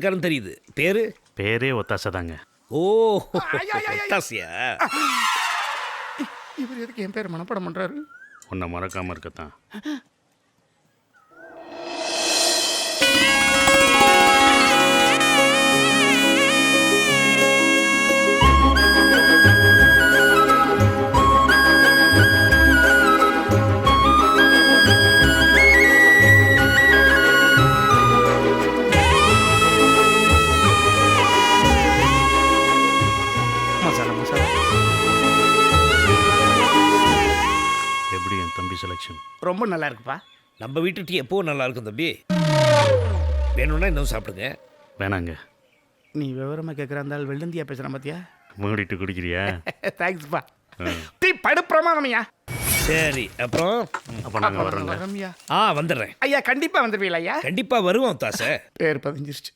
கரம் தெரியுது. பேரு? பேரே ஒத்தாசை தாங்க. ஓ ஒத்தாசையா? இவர் எதுக்கு என் பேர் மனப்படம் பண்றாரு? உன்னை மறக்காமல் இருக்கத்தான். மசாலா மசாலா. எப்படி என் தம்பி செலெக்ஷன்? ரொம்ப நல்லா இருக்குப்பா. நம்ம வீட்டு டீ எப்பவும் நல்லா இருக்கும் தம்பி. வேணும்னா இன்னும் சாப்பிடுங்க. வேணாங்க. நீ விவரமா கேட்குற அந்த ஆள் வெள்ளந்தியா பேசுகிறான் பாத்தியா? மூடிட்டு குடிக்கிறியா? தேங்க்ஸ்ப்பா. டீ படுப்பிரமாதமையா. சரி அப்புறம் அப்போ நாங்கள் வரோங்க. வரமியா. வந்துடுறேன். ஐயா கண்டிப்பா வந்துருவீங்களா ஐயா? கண்டிப்பா வருவோம் ஒத்தாசை. பேர் பதிஞ்சிருச்சு.